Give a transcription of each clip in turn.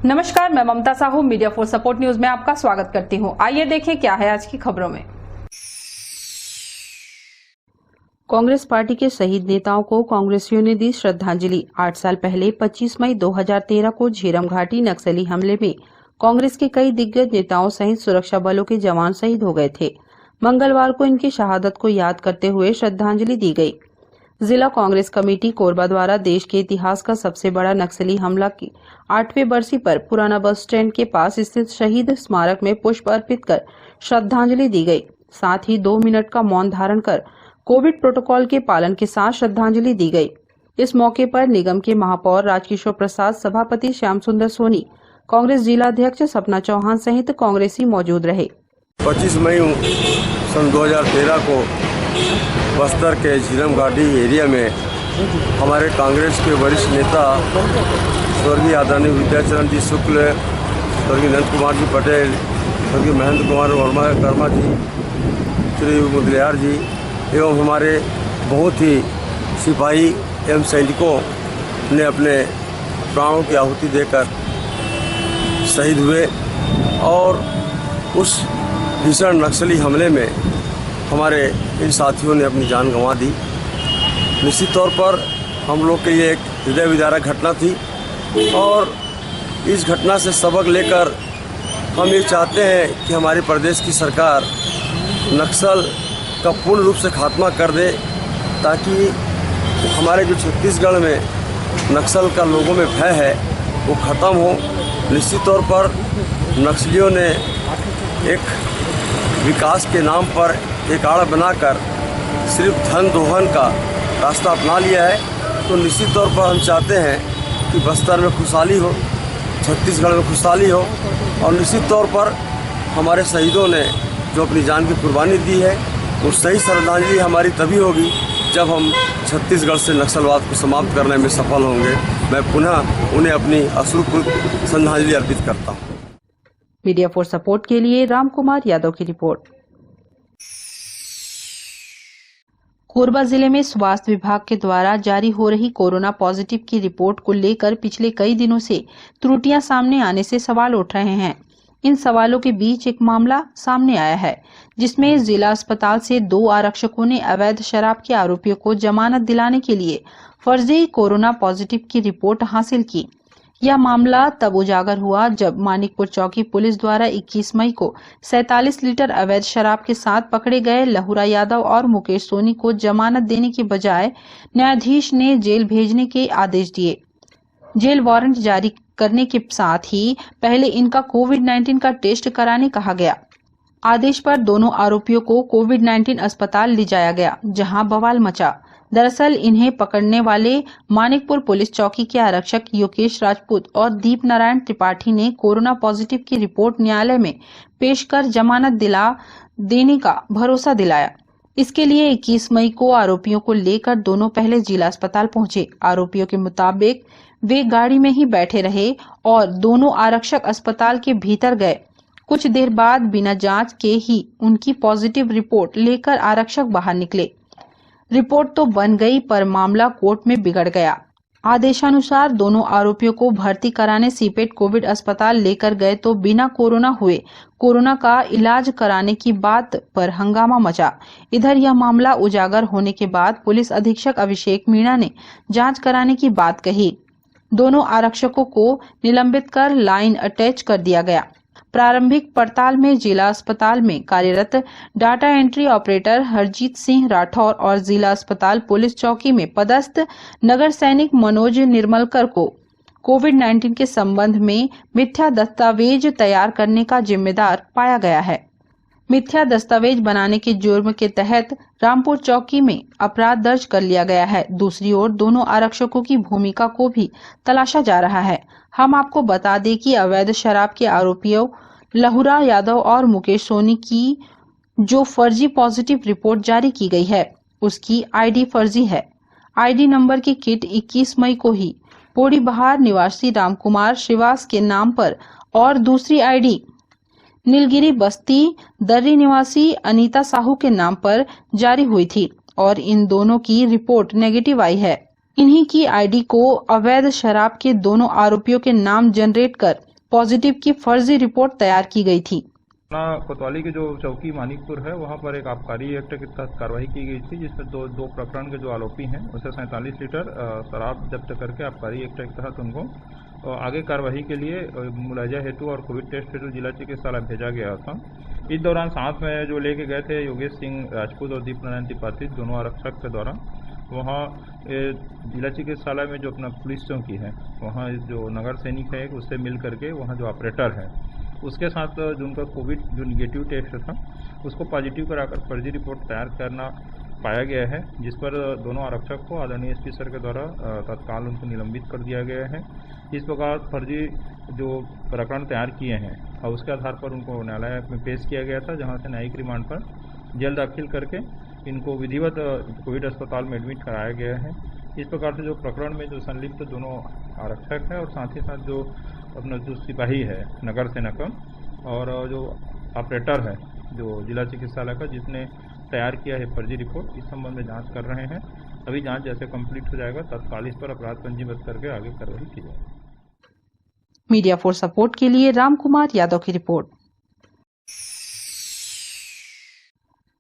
नमस्कार, मैं Mamta Sahu media for support news में आपका स्वागत करती हूं। आइए देखें क्या है आज की खबरों में। कांग्रेस पार्टी के शहीद नेताओं को कांग्रेसियों ने दी श्रद्धांजलि। 8 साल पहले 25 मई 2013 को झीरम घाटी नक्सली हमले में कांग्रेस के कई दिग्गज नेताओं सहित सुरक्षा बलों के जवान शहीद हो गए थे। मंगलवार को इनकी शहादत को याद करते हुए श्रद्धांजलि दी गई। जिला कांग्रेस कमेटी कोरबा द्वारा देश के इतिहास का सबसे बड़ा नक्सली हमला की 8वीं बरसी पर पुराना बस स्टैंड के पास स्थित शहीद स्मारक में पुष्प अर्पित कर श्रद्धांजलि दी गई। साथ ही 2 मिनट का मौन धारण कर कोविड प्रोटोकॉल के पालन के साथ श्रद्धांजलि दी गई। इस मौके पर निगम के महापौर राजकिशोर प्रसाद, सभापति श्याम सुंदर सोनी, कांग्रेस जिलाध्यक्ष सपना चौहान सहित कांग्रेसी मौजूद रहे। 25 मई सन 2013 को बस्तर के झीरम घाटी एरिया में हमारे कांग्रेस के वरिष्ठ नेता स्वर्गीय आदरणीय विद्याचरण जी शुक्ल, स्वर्गीय नंद कुमार जी पटेल, स्वर्गीय महेंद्र कुमार वर्मा जी, श्री मुदलियार जी एवं हमारे बहुत ही सिपाही एवं सैनिकों ने अपने प्राणों की आहुति देकर शहीद हुए और उस भीषण नक्सली हमले में हमारे इन साथियों ने अपनी जान गंवा दी। निश्चित तौर पर हम लोग के लिए एक हृदय विदारक घटना थी और इस घटना से सबक लेकर हम ये चाहते हैं कि हमारे प्रदेश की सरकार नक्सल का पूर्ण रूप से खात्मा कर दे, ताकि हमारे जो छत्तीसगढ़ में नक्सल का लोगों में भय है वो ख़त्म हो। निश्चित तौर पर नक्सलियों ने एक विकास के नाम पर एक आड़ बनाकर सिर्फ धन दोहन का रास्ता अपना लिया है। तो निश्चित तौर पर हम चाहते हैं कि बस्तर में खुशहाली हो, छत्तीसगढ़ में खुशहाली हो और निश्चित तौर पर हमारे शहीदों ने जो अपनी जान की कुर्बानी दी है वो सही श्रद्धांजलि हमारी तभी होगी जब हम छत्तीसगढ़ से नक्सलवाद को समाप्त करने में सफल होंगे। मैं पुनः उन्हें अपनी अश्रुपूर्ण श्रद्धांजलि अर्पित करता हूँ। मीडिया फॉर सपोर्ट के लिए राम कुमार यादव की रिपोर्ट। कोरबा जिले में स्वास्थ्य विभाग के द्वारा जारी हो रही कोरोना पॉजिटिव की रिपोर्ट को लेकर पिछले कई दिनों से त्रुटियां सामने आने से सवाल उठ रहे हैं। इन सवालों के बीच एक मामला सामने आया है जिसमें जिला अस्पताल से 2 आरक्षकों ने अवैध शराब के आरोपियों को जमानत दिलाने के लिए फर्जी कोरोना पॉजिटिव की रिपोर्ट हासिल की। यह मामला तब उजागर हुआ जब मानिकपुर चौकी पुलिस द्वारा 21 मई को 47 लीटर अवैध शराब के साथ पकड़े गए लहुरा यादव और मुकेश सोनी को जमानत देने के बजाय न्यायाधीश ने जेल भेजने के आदेश दिए। जेल वारंट जारी करने के साथ ही पहले इनका कोविड-19 का टेस्ट कराने कहा गया। आदेश पर दोनों आरोपियों को कोविड-19 अस्पताल ले जाया गया, जहां बवाल मचा। दरअसल इन्हें पकड़ने वाले मानिकपुर पुलिस चौकी के आरक्षक योगेश राजपूत और दीप नारायण त्रिपाठी ने कोरोना पॉजिटिव की रिपोर्ट न्यायालय में पेश कर जमानत दिला देने का भरोसा दिलाया। इसके लिए 21 मई को आरोपियों को लेकर दोनों पहले जिला अस्पताल पहुंचे। आरोपियों के मुताबिक वे गाड़ी में ही बैठे रहे और दोनों आरक्षक अस्पताल के भीतर गए। कुछ देर बाद बिना जांच के ही उनकी पॉजिटिव रिपोर्ट लेकर आरक्षक बाहर निकले। रिपोर्ट तो बन गई पर मामला कोर्ट में बिगड़ गया। आदेशानुसार दोनों आरोपियों को भर्ती कराने सीपेट कोविड अस्पताल लेकर गए तो बिना कोरोना हुए कोरोना का इलाज कराने की बात पर हंगामा मचा। इधर यह मामला उजागर होने के बाद पुलिस अधीक्षक अभिषेक मीणा ने जांच कराने की बात कही। दोनों आरक्षकों को निलंबित कर लाइन अटैच कर दिया गया। प्रारंभिक पड़ताल में जिला अस्पताल में कार्यरत data entry operator Harjeet Singh Rathore और जिला अस्पताल पुलिस चौकी में पदस्थ नगर सैनिक मनोज निर्मलकर को कोविड-19 के संबंध में मिथ्या दस्तावेज तैयार करने का जिम्मेदार पाया गया है। मिथ्या दस्तावेज बनाने के जुर्म के तहत रामपुर चौकी में अपराध दर्ज कर लिया गया है। दूसरी ओर दोनों आरक्षकों की भूमिका को भी तलाशा जा रहा है। हम आपको बता दें कि अवैध शराब के आरोपियों लहुरा यादव और मुकेश सोनी की जो फर्जी पॉजिटिव रिपोर्ट जारी की गई है उसकी आईडी फर्जी है। आईडी नंबर की किट 21 मई को ही पोड़ी बहार निवासी रामकुमार श्रीवास के नाम पर और दूसरी आईडी नीलगिरी बस्ती दर्री निवासी अनीता साहू के नाम पर जारी हुई थी और इन दोनों की रिपोर्ट नेगेटिव आई है। इन्हीं की आईडी को अवैध शराब के दोनों आरोपियों के नाम जनरेट कर पॉजिटिव की फर्जी रिपोर्ट तैयार की गई थी। कोतवाली की जो चौकी मानिकपुर है वहाँ पर एक आबकारी एक्ट के तहत कार्रवाई की गई थी, जिसमें दो प्रकरण के जो आरोपी हैं उसे 47 लीटर शराब जब्त करके आबकारी एक्ट के तहत उनको आगे कार्रवाई के लिए मुलाजा हेतु और कोविड टेस्ट हेतु जिला चिकित्सालय भेजा गया था। इस दौरान साथ में जो लेके गए थे योगेश सिंह राजपूत और दीप नारायण त्रिपाठी, दोनों आरक्षक के द्वारा वहाँ जिला चिकित्सालय में जो अपना पुलिस चौकी है वहाँ जो नगर सैनिक है उससे मिल करके वहाँ जो ऑपरेटर है उसके साथ जो उनका कोविड जो निगेटिव टेस्ट था उसको पॉजिटिव कराकर फर्जी रिपोर्ट तैयार करना पाया गया है, जिस पर दोनों आरक्षक को आदरणीय एसपी सर के द्वारा तत्काल उनको निलंबित कर दिया गया है। इस प्रकार फर्जी जो प्रकरण तैयार किए हैं और उसके आधार पर उनको न्यायालय में पेश किया गया था, जहां से न्यायिक रिमांड पर जेल दाखिल करके इनको विधिवत कोविड अस्पताल में एडमिट कराया गया है। इस प्रकार से जो प्रकरण में जो संलिप्त दोनों आरक्षक है और साथ ही साथ जो अपना जो सिपाही है नगर सेना का और जो ऑपरेटर है जो जिला चिकित्सालय का जिसने तैयार किया है फर्जी रिपोर्ट, इस संबंध में जांच कर रहे हैं। अभी जांच जैसे कंप्लीट हो जाएगा तत्काल इस पर अपराध पंजीबद्ध करके आगे कार्रवाई की जाएगी। मीडिया फॉर सपोर्ट के लिए राम कुमार यादव की रिपोर्ट।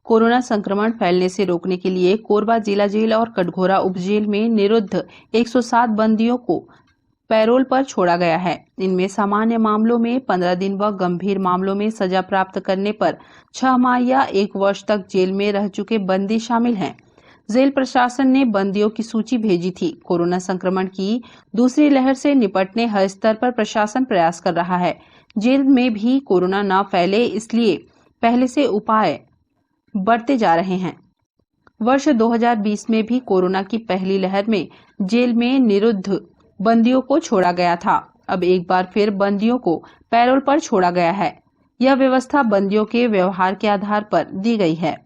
कोरोना संक्रमण फैलने से रोकने के लिए कोरबा जिला जेल और कटघोरा उपजेल में निरुद्ध 107 बंदियों को पैरोल पर छोड़ा गया है। इनमें सामान्य मामलों में 15 दिन व गंभीर मामलों में सजा प्राप्त करने पर 6 माह या 1 वर्ष तक जेल में रह चुके बंदी शामिल हैं। जेल प्रशासन ने बंदियों की सूची भेजी थी। कोरोना संक्रमण की दूसरी लहर से निपटने हर स्तर पर प्रशासन प्रयास कर रहा है। जेल में भी कोरोना न फैले इसलिए पहले से उपाय बरते जा रहे हैं। वर्ष 2020 में भी कोरोना की पहली लहर में जेल में निरुद्ध बंदियों को छोड़ा गया था। अब एक बार फिर बंदियों को पैरोल पर छोड़ा गया है। यह व्यवस्था बंदियों के व्यवहार के आधार पर दी गई है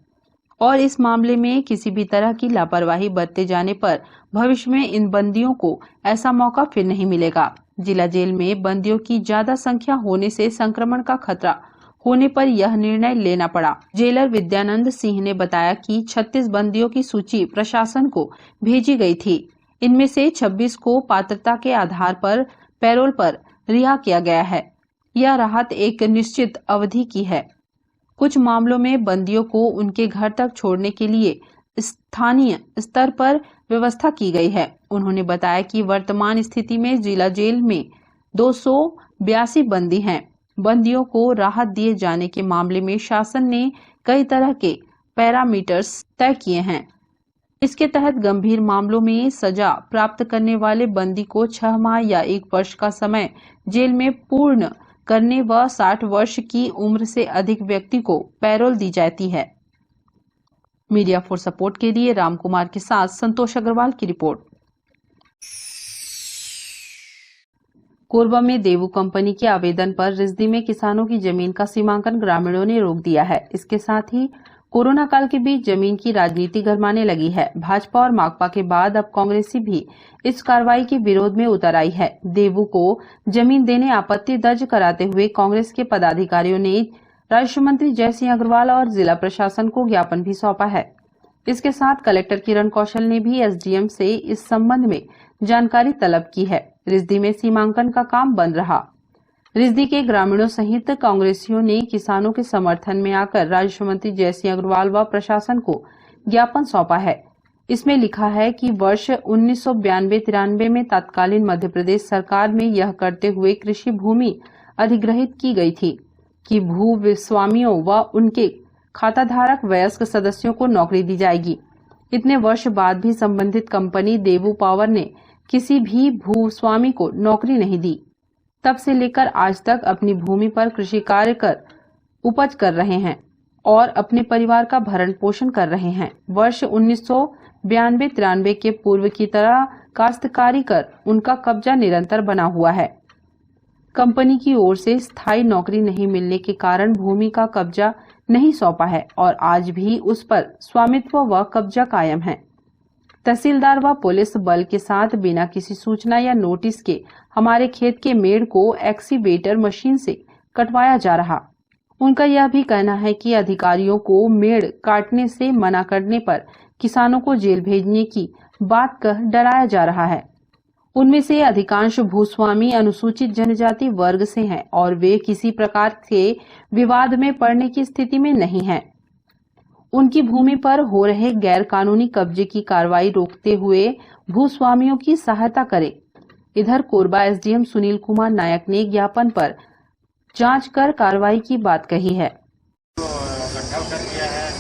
और इस मामले में किसी भी तरह की लापरवाही बरते जाने पर भविष्य में इन बंदियों को ऐसा मौका फिर नहीं मिलेगा। जिला जेल में बंदियों की ज्यादा संख्या होने से संक्रमण का खतरा होने पर यह निर्णय लेना पड़ा। जेलर विद्यानंद सिंह ने बताया कि 36 बंदियों की सूची प्रशासन को भेजी गई थी। इनमें से 26 को पात्रता के आधार पर पैरोल पर रिहा किया गया है। यह राहत एक निश्चित अवधि की है। कुछ मामलों में बंदियों को उनके घर तक छोड़ने के लिए स्थानीय स्तर पर व्यवस्था की गई है। उन्होंने बताया कि वर्तमान स्थिति में जिला जेल में 282 बंदी हैं। बंदियों को राहत दिए जाने के मामले में शासन ने कई तरह के पैरामीटर्स तय किए हैं। इसके तहत गंभीर मामलों में सजा प्राप्त करने वाले बंदी को 6 माह या 1 वर्ष का समय जेल में पूर्ण करने व 60 वर्ष की उम्र से अधिक व्यक्ति को पैरोल दी जाती है। मीडिया फॉर सपोर्ट के लिए राम कुमार के साथ संतोष अग्रवाल की रिपोर्ट। कोरबा में देवू कंपनी के आवेदन पर रिजदी में किसानों की जमीन का सीमांकन ग्रामीणों ने रोक दिया है। इसके साथ ही कोरोना काल के बीच जमीन की राजनीति गरमाने लगी है। भाजपा और माकपा के बाद अब कांग्रेसी भी इस कार्रवाई के विरोध में उतर आई है। देवू को जमीन देने आपत्ति दर्ज कराते हुए कांग्रेस के पदाधिकारियों ने राज्य मंत्री जय सिंह अग्रवाल और जिला प्रशासन को ज्ञापन भी सौंपा है। इसके साथ कलेक्टर किरण कौशल ने भी एसडीएम से इस संबंध में जानकारी तलब की है। रिजदी में सीमांकन का काम बंद रहा। रिजदी के ग्रामीणों सहित कांग्रेसियों ने किसानों के समर्थन में आकर राज्य मंत्री जय सिंह अग्रवाल व प्रशासन को ज्ञापन सौंपा है। इसमें लिखा है कि वर्ष 1992-93 में तत्कालीन मध्य प्रदेश सरकार में यह करते हुए कृषि भूमि अधिग्रहित की गई थी कि भू स्वामियों व उनके खाताधारक वयस्क सदस्यों को नौकरी दी जाएगी। इतने वर्ष बाद भी संबंधित कंपनी देवू पावर ने किसी भी भूस्वामी को नौकरी नहीं दी। तब से लेकर आज तक अपनी भूमि पर कृषि कार्य कर उपज कर रहे हैं और अपने परिवार का भरण पोषण कर रहे हैं। वर्ष 1992-93 के पूर्व की तरह काश्तकारी कर उनका कब्जा निरंतर बना हुआ है। कंपनी की ओर से स्थायी नौकरी नहीं मिलने के कारण भूमि का कब्जा नहीं सौंपा है और आज भी उस पर स्वामित्व व कब्जा कायम है। तहसीलदार व पुलिस बल के साथ बिना किसी सूचना या नोटिस के हमारे खेत के मेड़ को एक्सीवेटर मशीन से कटवाया जा रहा। उनका यह भी कहना है कि अधिकारियों को मेड़ काटने से मना करने पर किसानों को जेल भेजने की बात कह डराया जा रहा है। उनमें से अधिकांश भूस्वामी अनुसूचित जनजाति वर्ग से हैं और वे किसी प्रकार के विवाद में पड़ने की स्थिति में नहीं हैं। उनकी भूमि पर हो रहे गैर कानूनी कब्जे की कार्रवाई रोकते हुए भूस्वामियों की सहायता करें। इधर कोरबा एसडीएम सुनील कुमार नायक ने ज्ञापन पर जांच कर कार्रवाई की बात कही है। गड्ढा कर दिया है,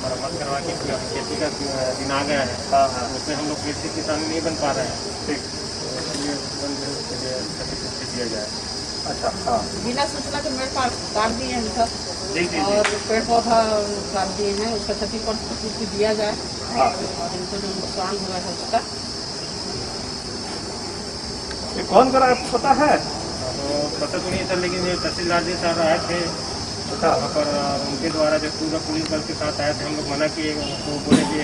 मरम्मत करवा के खेती का दिन आ गया है, उसमें हम लोग कृषि किसान नहीं बन पा रहे हैं। ठीक, इसलिए उसके लिए क्षतिपूर्ति दिया जाए। अच्छा, हाँ, बिना सूचना के पेड़ काट दिए हैं सब, और पेड़ पौधा काट दिए हैं, उसका क्षतिपूर्ति दिया जाए। हाँ, और इनको जो नुकसान हुआ है उसका ये कौन करा है पता है? तो पता तो नहीं सर, लेकिन ये तहसीलदार जी सर आए थे वहाँ पर, उनके द्वारा जब पूरा पुलिस बल के साथ आए थे, हम लोग मना किए, उनको बोले कि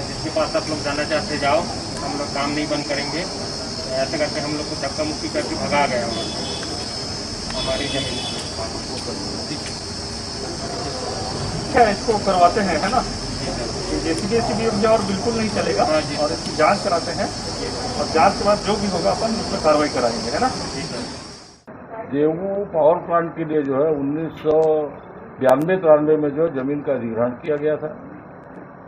जिसके पास आप लोग जाना चाहते जाओ, हम लोग काम नहीं बंद करेंगे। ऐसे करके हम लोग को धक्का मुक्की करके भगा गया हमारी जमीन। क्या इसको करवाते हैं, है ना? जेसीबी और बिल्कुल नहीं चलेगा, और इसकी जांच कराते हैं, और जांच के बाद जो भी होगा अपन उस पर कार्रवाई कराएंगे, है ना? गेहूँ पावर प्लांट के लिए जो है 1992-93 में जो है जमीन का अधिग्रहण किया गया था।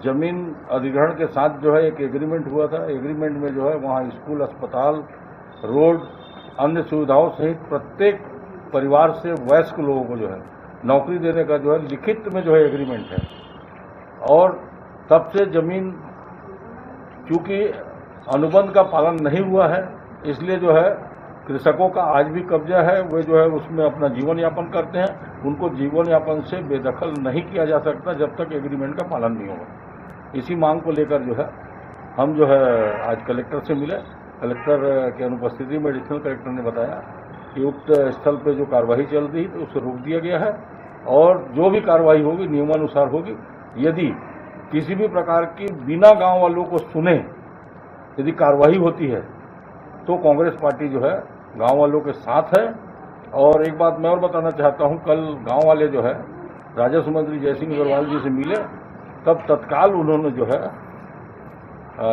जमीन अधिग्रहण के साथ जो है एक एग्रीमेंट हुआ था। एग्रीमेंट में जो है वहाँ स्कूल, अस्पताल, रोड, अन्य सुविधाओं सहित प्रत्येक परिवार से वयस्क लोगों को जो है नौकरी देने का जो है लिखित में जो है एग्रीमेंट है। और तब से जमीन चूंकि अनुबंध का पालन नहीं हुआ है, इसलिए जो है कृषकों का आज भी कब्जा है। वे जो है उसमें अपना जीवन यापन करते हैं। उनको जीवन यापन से बेदखल नहीं किया जा सकता जब तक एग्रीमेंट का पालन नहीं होगा। इसी मांग को लेकर जो है हम जो है आज कलेक्टर से मिले। कलेक्टर की अनुपस्थिति में एडिशनल कलेक्टर ने बताया कि उक्त स्थल पर जो कार्रवाई चल रही है उसे रोक दिया गया है, और जो भी कार्रवाई होगी नियमानुसार होगी। यदि किसी भी प्रकार की बिना गांव वालों को सुने यदि कार्रवाई होती है तो कांग्रेस पार्टी जो है गांव वालों के साथ है। और एक बात मैं और बताना चाहता हूं, कल गांव वाले जो है राजस्व मंत्री जयसिंह अग्रवाल जी से मिले, तब तत्काल उन्होंने जो है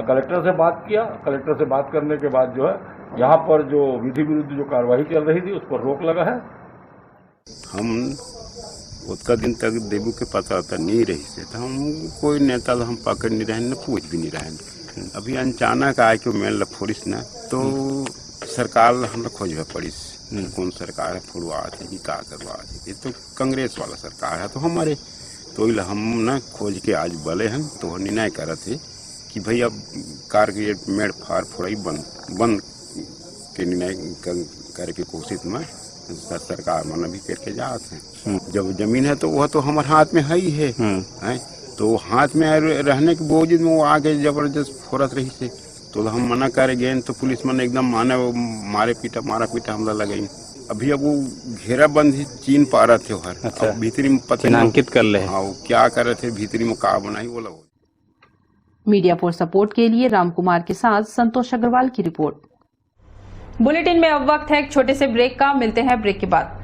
कलेक्टर से बात किया। कलेक्टर से बात करने के बाद जो है यहाँ पर जो विधि विरुद्ध जो कार्रवाई चल रही थी उस पर रोक लगा है। हम उतना दिन तक देवू के पता नहीं रही से, तो हम कोई नेता हम पकड़ नहीं रहे, न पूछ भी नहीं रहे। अभी अचानक आए कि मेल फोरिस ना, तो सरकार हम खोजबे पड़ी कौन सरकार है, फुड़वा थे कि का करवा थे। ये तो कांग्रेस वाला सरकार है, तो हमारे तो हम ना खोज के आज बोले हैं, तो निर्णय करे थे कि भाई अब कार के मेड़ फाड़ फोड़ाई बंद के निर्णय करे की कोशिश में सरकार मना भी करके जाते हैं। जब जमीन है तो वह तो हमारे हाथ में है ही है, तो हाथ में रहने के बावजूद में वो आगे जबरदस्त फोड़त रही से, तो हम मना करे गए तो पुलिस मन एकदम मारा पीटा हमला लगाई। अभी अब वो घेराबंदी चीन पा रहे थे हर। अच्छा। भीतरी में पता चिन्हांकित कर ले। हाँ, वो क्या कर रहे थे भीतरी में का बनाई बोला। मीडिया फॉर सपोर्ट के लिए रामकुमार के साथ संतोष अग्रवाल की रिपोर्ट। बुलेटिन में अब वक्त है एक छोटे से ब्रेक का, मिलते हैं ब्रेक के बाद।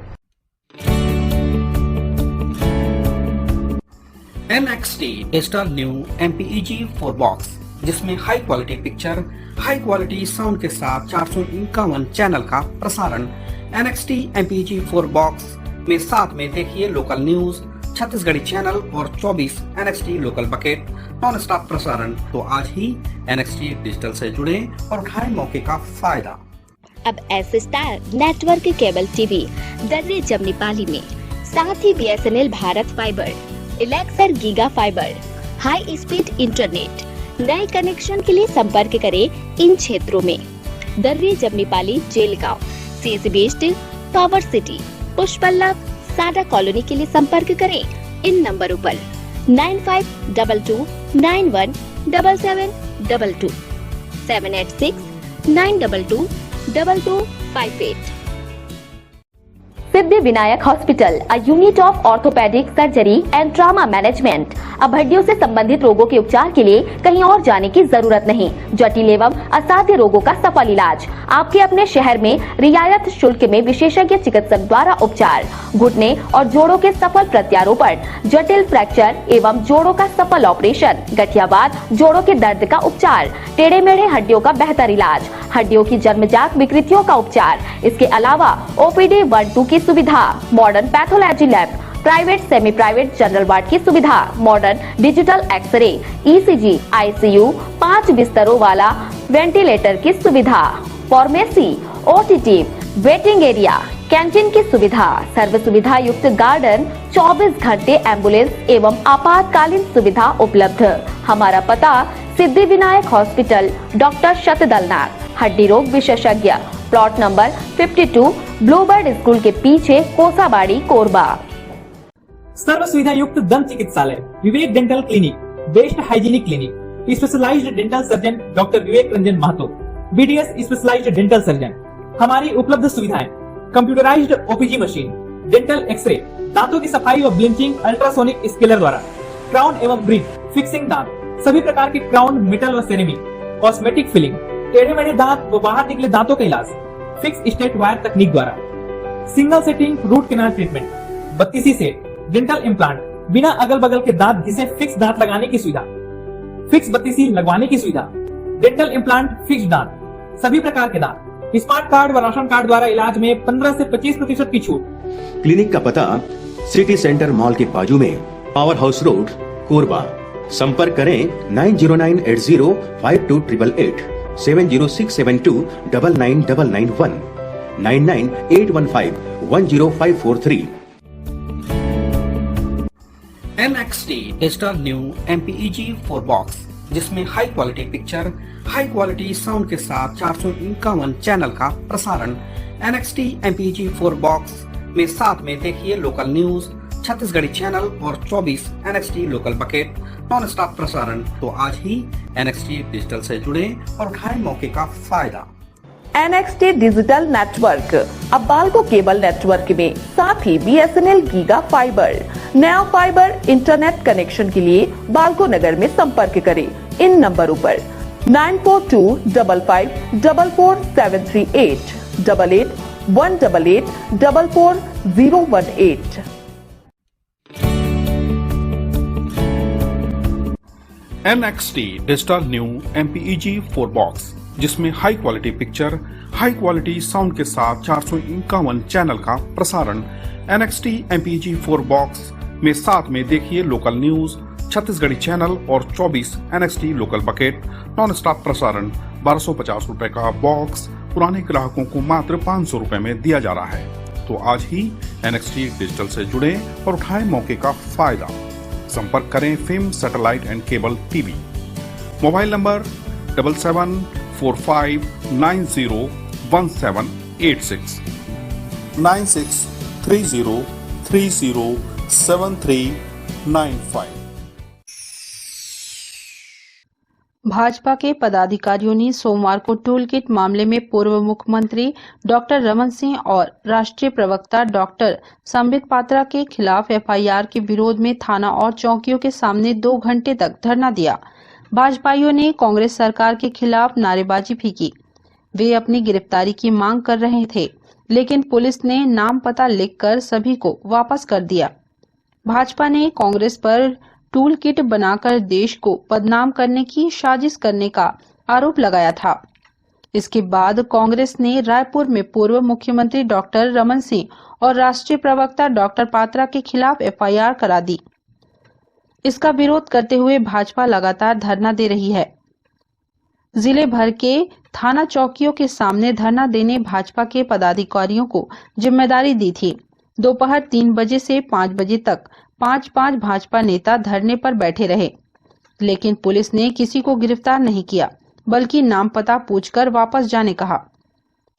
NXT digital new MPEG 4 box, जिसमें high quality picture, high quality sound के साथ 451 चैनल का प्रसारण। NXT MPEG 4 बॉक्स में साथ में देखिए लोकल न्यूज, छत्तीसगढ़ी चैनल और 24 NXT local bucket non stop प्रसारण। तो आज ही NXT डिजिटल से जुड़े और उठाएं मौके का फायदा। अब S star network cable TV Darre Jamnipali में, साथ ही BSNL भारत फाइबर, इलेक्सर giga fiber, high speed internet. नए कनेक्शन के लिए संपर्क करें इन क्षेत्रों में: Darre Jamnipali, Jelgaon, CSB steel, tower city, पुष्पल्लभ, साडा कॉलोनी के लिए संपर्क करें इन नंबरों पर 9522 91 7722 786 922 2258। सिद्धि Vinayak hospital, a unit of orthopedic surgery and trauma management। अब हड्डियों से संबंधित रोगों के उपचार के लिए कहीं और जाने की जरूरत नहीं। जटिल एवं असाध्य रोगों का सफल इलाज आपके अपने शहर में रियायत शुल्क में विशेषज्ञ चिकित्सक द्वारा उपचार। घुटने और जोड़ों के सफल प्रत्यारोपण, जटिल फ्रैक्चर एवं जोड़ों का सफल ऑपरेशन, गठियावाद, जोड़ों के दर्द का उपचार, टेढ़े मेढ़े हड्डियों का बेहतर इलाज, हड्डियों की जन्मजात विकृतियों का उपचार। इसके अलावा ओपीडी 1-2 की सुविधा, modern pathology lab, private semi private general ward की सुविधा, modern digital x-ray, ECG, ICU, 5 बिस्तरों वाला वेंटिलेटर की सुविधा, pharmacy, OTT, waiting area, canteen की सुविधा, सर्व सुविधा युक्त गार्डन, 24 घंटे एम्बुलेंस एवं आपातकालीन सुविधा उपलब्ध। हमारा पता सिद्धि विनायक हॉस्पिटल, डॉक्टर शतदलनाथ, हड्डी रोग विशेषज्ञ, प्लॉट नंबर 52, ब्लूबर्ड स्कूल के पीछे, कोसाबाड़ी, कोरबा। सर्व सुविधा युक्त दंत चिकित्सालय, Vivek dental clinic, best hygienic clinic, specialised dental surgeon doctor Vivek Ranjan Mahato, BDS specialised dental surgeon. हमारी उपलब्ध सुविधाएं: computerised OPG machine, dental x ray, दांतों की सफाई और ब्लीचिंग अल्ट्रासोनिक स्केलर द्वारा, क्राउन एवं ब्रिज, फिक्सिंग दांत, सभी प्रकार के क्राउन, मेटल व सेरेमिक, कॉस्मेटिक फिलिंग, टेढ़े मेढ़े दांत व बाहर निकले दांतों का इलाज, फिक्स स्टेट वायर तकनीक द्वारा, single sitting root canal treatment, 32 set, dental implant, बिना अगल बगल के दांत घिसे फिक्स दांत लगाने की सुविधा, फिक्स 32 लगवाने की सुविधा, डेंटल इम्प्लांट, फिक्स दांत, सभी प्रकार के दांत, स्मार्ट कार्ड व राशन कार्ड द्वारा इलाज में 15 से 25% की छूट। क्लिनिक का पता सिटी सेंटर मॉल के बाजू में, पावर हाउस रोड, कोरबा। संपर्क करें 9098052888, 7067299991, 9981510543। NXT digital new MPEG 4 box, जिसमें high quality picture, high quality sound के साथ 451 चैनल का प्रसारण। NXT MPEG 4 बॉक्स में साथ में देखिए लोकल न्यूज, छत्तीसगढ़ी चैनल और 24 NXT local bucket non stop प्रसारण। तो आज ही NXT डिजिटल से जुड़े और उठाएं मौके का फायदा। NXT डिजिटल नेटवर्क अब बाल्को केबल नेटवर्क में, साथ ही BSNL गीगा फाइबर। नया फाइबर इंटरनेट कनेक्शन के लिए बाल्को नगर में संपर्क करें इन नंबरों पर 9425544738, 8818844018। NXT digital new MPEG 4 box, जिसमें high quality picture, high quality sound के साथ 451 चैनल का प्रसारण। NXT MPEG 4 बॉक्स में साथ में देखिए लोकल न्यूज, छत्तीसगढ़ी चैनल और 24 NXT local bucket non stop प्रसारण। 1250 रुपए का बॉक्स पुराने ग्राहकों को मात्र 500 रुपए में दिया जा रहा है। तो आज ही NXT डिजिटल से जुड़े और उठाएं मौके का फायदा। संपर्क करें film satellite and cable TV. Mobile number 7745901786, 9630307395। Bhajpa के पदाधिकारियों ने सोमवार को टूल किट मामले में पूर्व मुख्यमंत्री डॉक्टर रमन सिंह और राष्ट्रीय प्रवक्ता डॉक्टर संबित पात्रा के खिलाफ एफआईआर के विरोध में थाना और चौकियों के सामने 2 घंटे तक धरना दिया। भाजपाइयों ने कांग्रेस सरकार के खिलाफ नारेबाजी भी की। वे अपनी गिरफ्तारी की मांग कर रहे थे, लेकिन पुलिस ने नाम पता लिखकर सभी को वापस कर दिया। भाजपा ने कांग्रेस पर टूल किट बनाकर देश को बदनाम करने की साजिश करने का आरोप लगाया था। इसके बाद कांग्रेस ने रायपुर में पूर्व मुख्यमंत्री डॉक्टर रमन सिंह और राष्ट्रीय प्रवक्ता डॉक्टर पात्रा के खिलाफ एफआईआर करा दी। इसका विरोध करते हुए भाजपा लगातार धरना दे रही है। जिले भर के थाना चौकियों के सामने धरना देने भाजपा के पदाधिकारियों को जिम्मेदारी दी थी। दोपहर 3 बजे से 5 बजे तक 5 भाजपा नेता धरने पर बैठे रहे, लेकिन पुलिस ने किसी को गिरफ्तार नहीं किया, बल्कि नाम पता पूछकर वापस जाने कहा।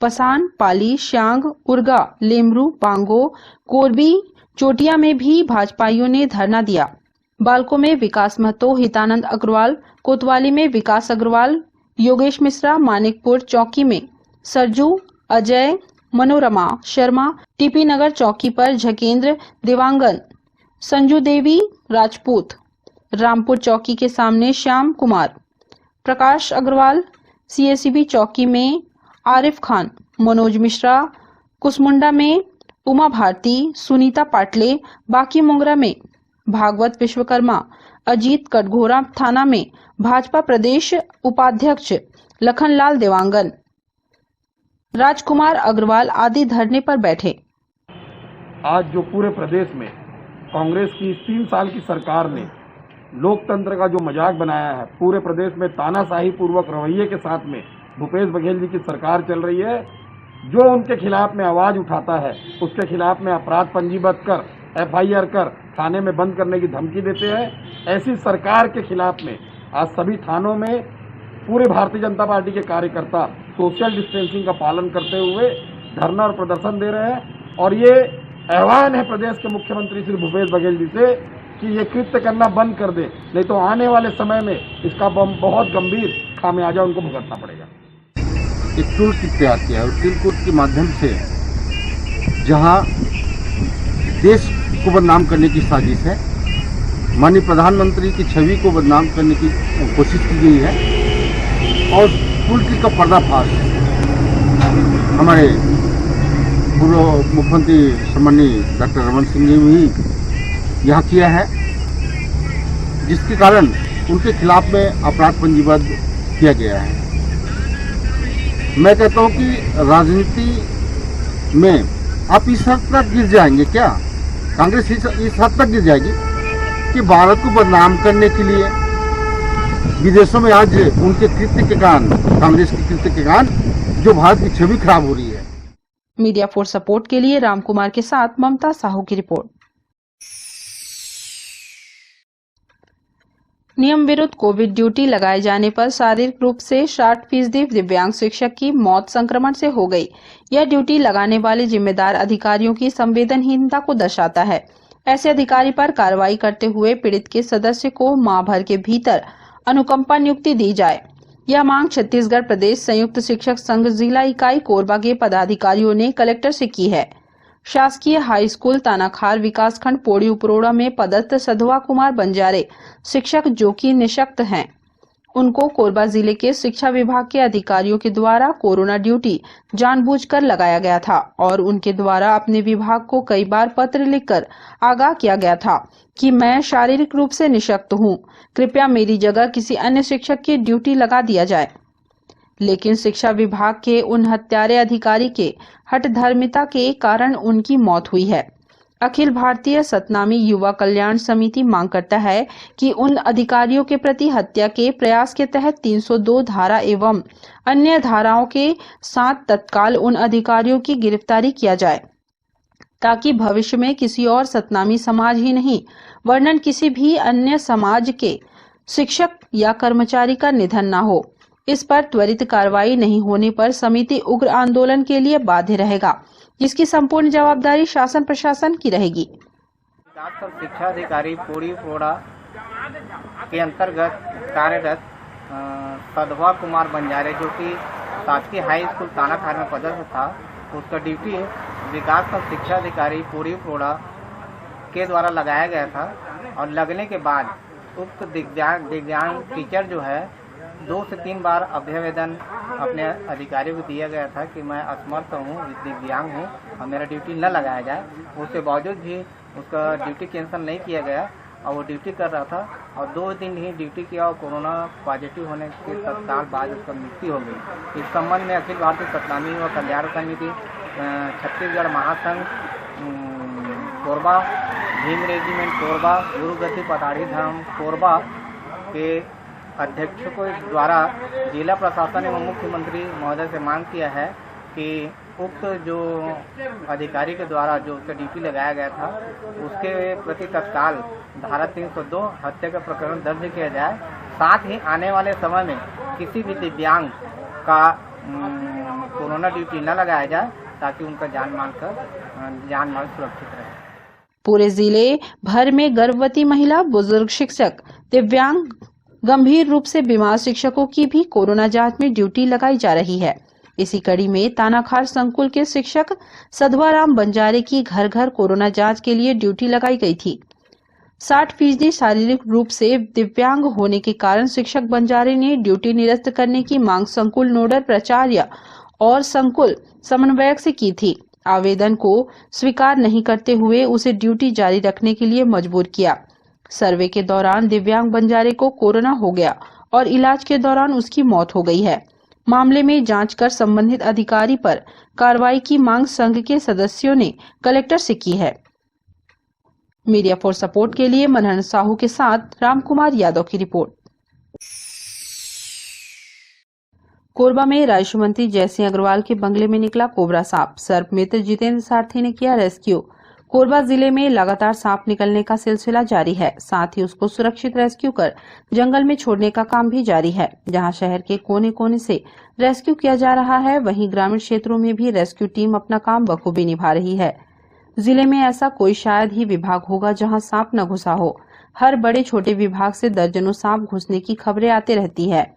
पसान, पाली, श्यांग, उर्गा, लेमरू, पांगो, कोरबी, चोटिया में भी भाजपाइयों ने धरना दिया। बाल्को में विकास महतो, हितानंद अग्रवाल, कोतवाली में विकास अग्रवाल, योगेश मिश्रा, मानिकपुर चौकी में सरजू, अजय, मनोरमा शर्मा, टीपी नगर चौकी पर झकेंद्र देवांगन, संजू देवी राजपूत, रामपुर चौकी के सामने श्याम कुमार, प्रकाश अग्रवाल, सीएसबी चौकी में आरिफ खान, मनोज मिश्रा, कुसमुंडा में उमा भारती, सुनीता पाटले, बाकी मुंगरा में भागवत विश्वकर्मा, अजीत कटघोरा थाना में भाजपा प्रदेश उपाध्यक्ष लखनलाल देवांगन, राजकुमार अग्रवाल आदि धरने पर बैठे। आज जो पूरे प्रदेश में कांग्रेस की 3 साल की सरकार ने लोकतंत्र का जो मजाक बनाया है, पूरे प्रदेश में तानाशाही पूर्वक रवैये के साथ में भूपेश बघेल जी की सरकार चल रही है। जो उनके खिलाफ में आवाज उठाता है उसके खिलाफ में अपराध पंजीबद्ध कर, FIR कर, थाने में बंद करने की धमकी देते हैं। ऐसी सरकार के खिलाफ में आज सभी थानों में पूरे भारतीय जनता पार्टी के कार्यकर्ता सोशल डिस्टेंसिंग का पालन करते हुए धरना और प्रदर्शन दे रहे हैं। और ये आह्वान है प्रदेश के मुख्यमंत्री श्री भूपेश बघेल जी से कि ये कृत्य करना बंद कर दे, नहीं तो आने वाले समय में इसका बहुत गंभीर खामियाजा उनको भुगतना पड़ेगा। एक टूल किट तैयार किया है और टूल किट के माध्यम से जहां देश को बदनाम करने की साजिश है, माननीय प्रधानमंत्री की छवि को बदनाम करने की कोशिश की गई है और टूल किट का पर्दाफाश हमारे पूर्व मुख्यमंत्री सम्माननीय डॉक्टर रमन सिंह ने भी यहाँ किया है, जिसके कारण उनके खिलाफ में अपराध पंजीबद्ध किया गया है। मैं कहता हूं कि राजनीति में आप इस हद तक गिर जाएंगे क्या, कांग्रेस इस हद तक गिर जाएगी कि भारत को बदनाम करने के लिए विदेशों में आज उनके कृत्य के कारण, कांग्रेस के कृत्य के कारण जो भारत की छवि खराब हो रही है। मीडिया फॉर सपोर्ट के लिए रामकुमार के साथ ममता साहू की रिपोर्ट। नियम विरुद्ध कोविड ड्यूटी लगाए जाने पर शारीरिक रूप से 60% दिव्यांग शिक्षक की मौत संक्रमण से हो गई। यह ड्यूटी लगाने वाले जिम्मेदार अधिकारियों की संवेदनहीनता को दर्शाता है। ऐसे अधिकारी पर कार्रवाई करते हुए पीड़ित के सदस्य को माह भर के भीतर अनुकंपा नियुक्ति दी जाए। यह मांग छत्तीसगढ़ प्रदेश संयुक्त शिक्षक संघ जिला इकाई कोरबा के पदाधिकारियों ने कलेक्टर से की है। शासकीय हाई स्कूल तानाखार विकासखंड पोड़ी उपरोड़ा में पदस्थ सधवा कुमार बंजारे शिक्षक जो कि निःशक्त हैं, उनको कोरबा जिले के शिक्षा विभाग के अधिकारियों के द्वारा कोरोना ड्यूटी जानबूझकर लगाया गया था और उनके द्वारा अपने विभाग को कई बार पत्र लिखकर आगाह किया गया था कि मैं शारीरिक रूप से निःशक्त हूं, कृपया मेरी जगह किसी अन्य शिक्षक की ड्यूटी लगा दिया जाए। लेकिन शिक्षा विभाग के उन हत्यारे अधिकारी के हठधर्मिता के कारण उनकी मौत हुई है। अखिल भारतीय सतनामी युवा कल्याण समिति मांग करता है कि उन अधिकारियों के प्रति हत्या के प्रयास के तहत 302 धारा एवं अन्य धाराओं के साथ तत्काल उन अधिकारियों की गिरफ्तारी किया जाए, ताकि भविष्य में किसी और सतनामी समाज ही नहीं वरन किसी भी अन्य समाज के शिक्षक या कर्मचारी का निधन न हो। इस पर त्वरित कार्रवाई नहीं होने पर समिति उग्र आंदोलन के लिए बाध्य रहेगा, जिसकी संपूर्ण जवाबदारी शासन प्रशासन की रहेगी। शिक्षा अधिकारी पोड़ी पोड़ा के अंतर्गत कार्यरत सधवा कुमार बंजारे जो कि शासकीय हाई स्कूल तानाखार में पदस्थ था, उसका ड्यूटी विकास का शिक्षा अधिकारी पोड़ी पोड़ा के द्वारा लगाया गया था और लगने के बाद उक्त दिव्यांग टीचर जो है 2 से 3 बार अभ्यवेदन अपने अधिकारियों को दिया गया था कि मैं असमर्थ हूँ, दिव्यांग हूँ और मेरा ड्यूटी न लगाया जाए। उसके बावजूद भी उसका ड्यूटी कैंसिल नहीं किया गया और वो ड्यूटी कर रहा था और 2 दिन ही ड्यूटी किया और कोरोना पॉजिटिव होने के तत्काल बाद उसका मृत्यु हो गई। इस संबंध में अखिल भारतीय सतनामी व कल्याण समिति छत्तीसगढ़ महासंघ कोरबा, भीम रेजिमेंट कोरबा, गुरुगति पताड़ी धाम कोरबा के अध्यक्ष को द्वारा जिला प्रशासन एवं मुख्यमंत्री महोदय से मांग किया है कि उक्त जो अधिकारी के द्वारा जो उसका ड्यूटी लगाया गया था उसके प्रति तत्काल धारा 302 हत्या का प्रकरण दर्ज किया जाए। साथ ही आने वाले समय में किसी भी दिव्यांग का कोरोना ड्यूटी न लगाया जाए ताकि उनका जान माल सुरक्षित रहे। पूरे जिले भर में गर्भवती महिला, बुजुर्ग शिक्षक, दिव्यांग, गंभीर रूप से बीमार शिक्षकों की भी कोरोना जांच में ड्यूटी लगाई जा रही है। इसी कड़ी में तानाखार संकुल के शिक्षक सधवाराम बंजारे की घर घर कोरोना जांच के लिए ड्यूटी लगाई गई थी। 60% शारीरिक रूप से दिव्यांग होने के कारण शिक्षक बंजारे ने ड्यूटी निरस्त करने की मांग संकुल नोडल प्राचार्य और संकुल समन्वयक से की थी। आवेदन को स्वीकार नहीं करते हुए उसे ड्यूटी जारी रखने के लिए मजबूर किया। सर्वे के दौरान दिव्यांग बंजारे को कोरोना हो गया और इलाज के दौरान उसकी मौत हो गई है। मामले में जांच कर संबंधित अधिकारी पर कार्रवाई की मांग संघ के सदस्यों ने कलेक्टर से की है। मीडिया फॉर सपोर्ट के लिए मनहर साहू के साथ रामकुमार यादव की रिपोर्ट। कोरबा में राजस्व मंत्री जयसिंह अग्रवाल के बंगले में निकला कोबरा सांप। सर्प मित्र जितेंद्र सारथी ने किया रेस्क्यू। कोरबा जिले में लगातार सांप निकलने का सिलसिला जारी है, साथ ही उसको सुरक्षित रेस्क्यू कर जंगल में छोड़ने का काम भी जारी है। जहां शहर के कोने कोने से रेस्क्यू किया जा रहा है, वहीं ग्रामीण क्षेत्रों में भी रेस्क्यू टीम अपना काम बखूबी निभा रही है। जिले में ऐसा कोई शायद ही विभाग होगा जहां सांप न घुसा हो। हर बड़े छोटे विभाग से दर्जनों सांप घुसने की खबरें आती रहती है।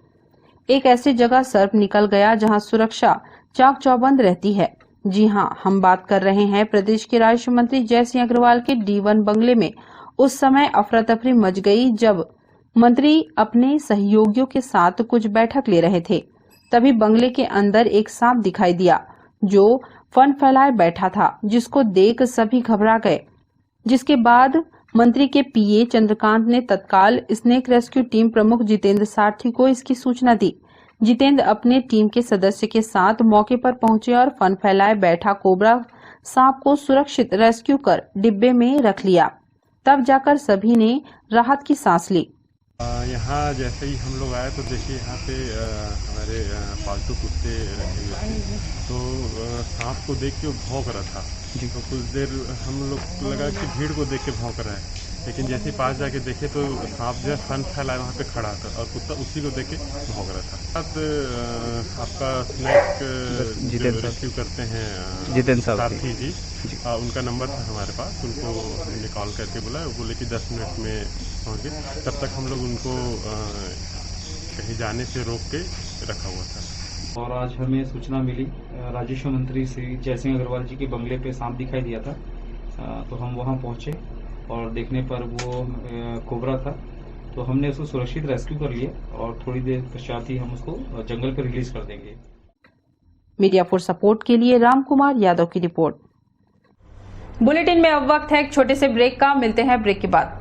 एक ऐसी जगह सर्प निकल गया जहां सुरक्षा चाक चौबंद रहती है। जी हां, हम बात कर रहे हैं प्रदेश के राजस्व मंत्री जयसिंह अग्रवाल के D1 बंगले में। उस समय अफरा तफरी मच गई जब मंत्री अपने सहयोगियों के साथ कुछ बैठक ले रहे थे। तभी बंगले के अंदर एक सांप दिखाई दिया जो फन फैलाए बैठा था, जिसको देख सभी घबरा गए। जिसके बाद मंत्री के पीए चंद्रकांत ने तत्काल स्नेक रेस्क्यू टीम प्रमुख जितेंद्र सारथी को इसकी सूचना दी। जितेंद्र अपने टीम के सदस्य के साथ मौके पर पहुंचे और फन फैलाए बैठा कोबरा सांप को सुरक्षित रेस्क्यू कर डिब्बे में रख लिया। तब जाकर सभी ने राहत की सांस ली। यहाँ जैसे ही हम लोग आए तो देखिए यहाँ पे हमारे पालतू कुत्ते रखे हुए थे, तो सांप को देख के वो भौंक रहा था। तो कुछ देर हम लोग लगा कि भीड़ को देख के भौंक रहा है, लेकिन जैसे ही पास जाके देखे तो सांप जो है फन फैलाए वहाँ पे खड़ा था और कुत्ता उसी को देख के भौंक रहा था। आपका स्नैक रेस्क्यू करते हैं जितेंद्र सारथी जी, उनका नंबर था हमारे पास, उनको हमने कॉल करके बोला, वो बोले कि 10 मिनट में पहुँच गए। तब तक हम लोग उनको कहीं जाने से रोक के रखा हुआ था। और आज हमें सूचना मिली राजस्व मंत्री श्री जयसिंह अग्रवाल जी के बंगले पे सांप दिखाई दिया था, तो हम वहां पहुंचे और देखने पर वो कोबरा था, तो हमने उसको सुरक्षित रेस्क्यू कर लिया और थोड़ी देर पश्चात ही हम उसको जंगल पर रिलीज कर देंगे। मीडिया फॉर सपोर्ट के लिए रामकुमार यादव की रिपोर्ट। बुलेटिन में अब वक्त है एक छोटे से ब्रेक का, मिलते हैं ब्रेक के बाद।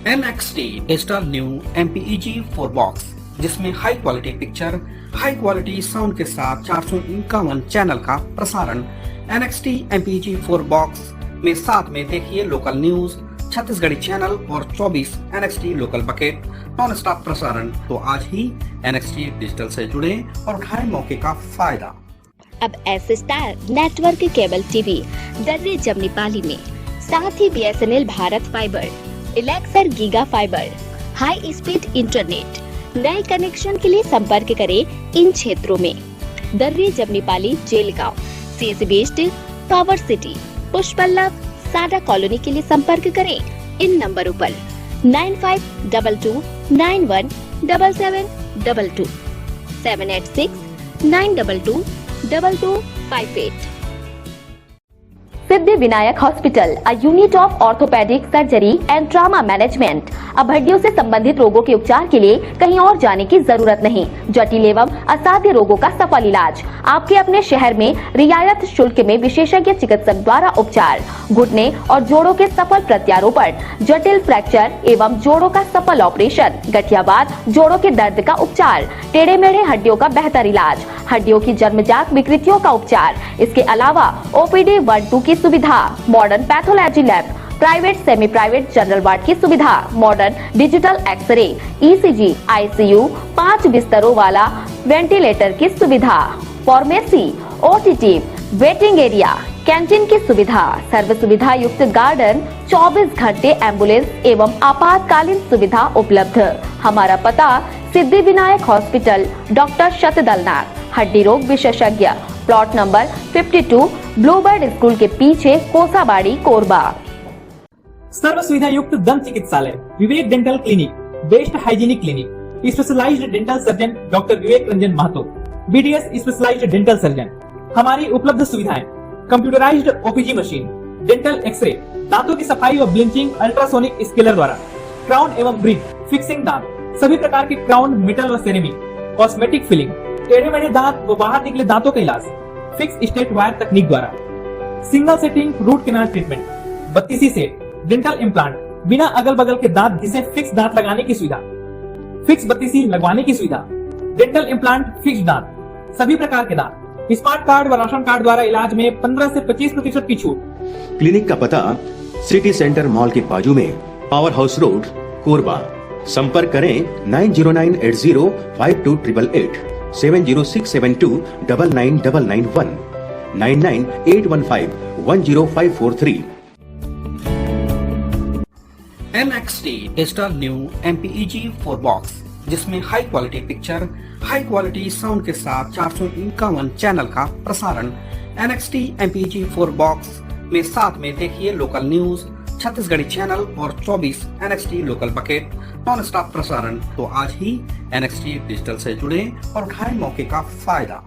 NXT digital new MPEG 4 box, जिसमें high quality picture, high quality sound के साथ 451 चैनल का प्रसारण। NXT MPEG 4 बॉक्स में साथ में देखिए लोकल न्यूज, छत्तीसगढ़ी चैनल और 24 NXT local bucket non stop प्रसारण। तो आज ही NXT डिजिटल से जुड़े और उठाएं मौके का फायदा। अब S star network cable TV Darre Jamnipali में, साथ ही BSNL भारत फाइबर, इलेक्सर giga fiber, high speed internet. नए कनेक्शन के लिए संपर्क करें इन क्षेत्रों में: Darre Jamnipali, Jelgaon, CSB based, tower city, पुष्पल्लव, साडा कॉलोनी के लिए संपर्क करें इन नंबरों पर 9522917722, 786-922-2258। Siddhi Vinayak hospital, a unit of orthopaedic surgery and trauma management. अब हड्डियों से संबंधित रोगों के उपचार के लिए कहीं और जाने की जरूरत नहीं। जटिल एवं असाध्य रोगों का सफल इलाज आपके अपने शहर में रियायत शुल्क में विशेषज्ञ चिकित्सक द्वारा उपचार। घुटने और जोड़ों के सफल प्रत्यारोपण, जटिल फ्रैक्चर एवं जोड़ों का सफल ऑपरेशन, गठियावाद, जोड़ों के दर्द का उपचार, टेढ़े मेढ़े हड्डियों का बेहतर इलाज, हड्डियों की जन्मजात विकृतियों का उपचार। इसके अलावा OPD 1-2 की सुविधा, modern pathology lab, private semi private general ward की सुविधा, modern digital x ray, ECG, ICU, 5 बिस्तरों वाला वेंटिलेटर की सुविधा, pharmacy, OTT, waiting area, canteen की सुविधा, सर्व सुविधा युक्त गार्डन, 24 घंटे एम्बुलेंस एवं आपातकालीन सुविधा उपलब्ध। हमारा पता: सिद्धि विनायक हॉस्पिटल, डॉक्टर शतदलनाथ, हड्डी रोग विशेषज्ञ, प्लॉट नंबर 52, ब्लूबर्ड स्कूल के पीछे, कोसाबाड़ी, कोरबा। सर्व सुविधा युक्त दंत चिकित्सालय, Vivek dental clinic, best hygienic clinic, specialised dental surgeon doctor Vivek Ranjan Mahato, BDS specialised dental surgeon. हमारी उपलब्ध सुविधाएं computerised OPG machine, dental x ray, दांतों की सफाई और ब्लीचिंग अल्ट्रासोनिक स्केलर द्वारा, क्राउन एवं ब्रिज, फिक्सिंग दांत, सभी प्रकार के क्राउन, मेटल और सेरेमिक, कॉस्मेटिक फिलिंग, टेढ़े मेढ़े दांत व बाहर निकले दांतों का इलाज फिक्स स्टेट वायर तकनीक द्वारा, single sitting root canal treatment, 32 set, dental implant, बिना अगल बगल के दांत घिसे फिक्स दांत लगाने की सुविधा, फिक्स 32 लगवाने की सुविधा, डेंटल इम्प्लांट, फिक्स दांत, सभी प्रकार के दांत, स्मार्ट कार्ड व राशन कार्ड द्वारा इलाज में 15 से 25% की छूट। क्लिनिक का पता सिटी सेंटर मॉल के बाजू में, पावर हाउस रोड, कोरबा। संपर्क करें 9098052888, 7067299991, 9981510543। NXT digital new MPEG 4 box, जिसमें high quality picture, high quality sound के साथ 451 चैनल का प्रसारण। NXT MPEG 4 बॉक्स में साथ में देखिए लोकल न्यूज, छत्तीसगढ़ी चैनल और 24 NXT local bucket non stop प्रसारण। तो आज ही NXT डिजिटल से जुड़े और उठाएं मौके का फायदा।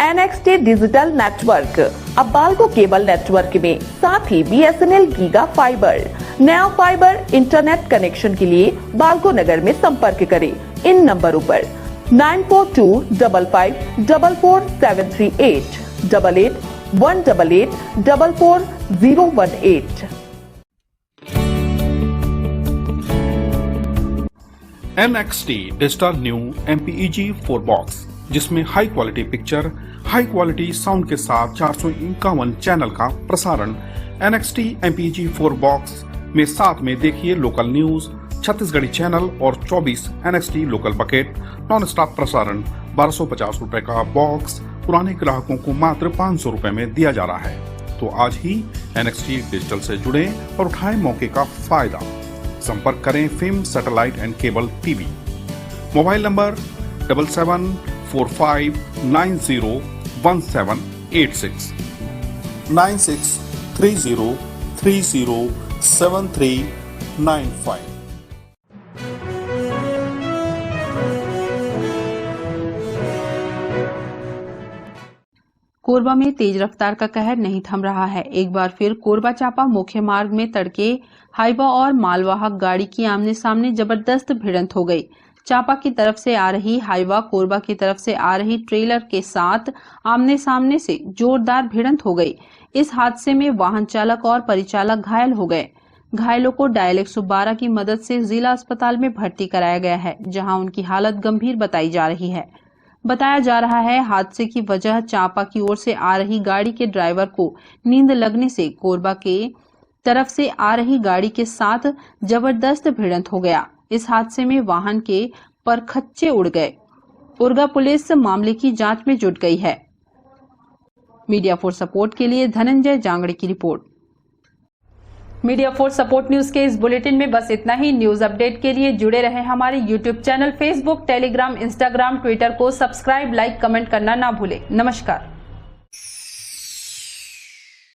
NXT डिजिटल नेटवर्क अब बाल्को केबल नेटवर्क में साथ ही BSNL गीगा फाइबर, नया फाइबर इंटरनेट कनेक्शन के लिए बाल्को नगर में संपर्क करें इन नंबरों पर 9425544738, 8818844018। NXT digital new MPEG 4 box, जिसमें high quality picture, high quality sound के साथ 451 चैनल का प्रसारण। NXT MPEG 4 बॉक्स में साथ में देखिए लोकल न्यूज, छत्तीसगढ़ी चैनल और 24 NXT local bucket non stop प्रसारण। 1250 रुपए का बॉक्स पुराने ग्राहकों को मात्र 500 रुपए में दिया जा रहा है। तो आज ही NXT डिजिटल से जुड़े और उठाएं मौके का फायदा। संपर्क करें film satellite and cable TV. Mobile number 7745901786, 9630307395। Korba में तेज रफ्तार का कहर नहीं थम रहा है। एक बार फिर कोरबा चापा मुख्य मार्ग में तड़के हाईवा और मालवाहक गाड़ी की आमने सामने जबरदस्त भिड़ंत हो गई। चापा की तरफ से आ रही हाईवा कोरबा की तरफ से आ रही ट्रेलर के साथ आमने सामने से जोरदार भिड़ंत हो गई। इस हादसे में वाहन चालक और परिचालक घायल हो गए। घायलों को डायल 112 की मदद से जिला अस्पताल में भर्ती कराया गया है, जहां उनकी हालत गंभीर बताई जा रही है। बताया जा रहा है हादसे की वजह चांपा की ओर से आ रही गाड़ी के ड्राइवर को नींद लगने से कोरबा के तरफ से आ रही गाड़ी के साथ जबरदस्त भिड़ंत हो गया। इस हादसे में वाहन के परखच्चे उड़ गए। उरगा पुलिस मामले की जांच में जुट गई है। मीडिया फॉर सपोर्ट के लिए धनंजय जांगड़े की report. Media for support news के इस बुलेटिन में बस इतना ही। न्यूज अपडेट के लिए जुड़े रहे हमारे YouTube channel, Facebook, Telegram, Instagram, Twitter को सब्सक्राइब, लाइक, कमेंट करना ना भूलें। नमस्कार।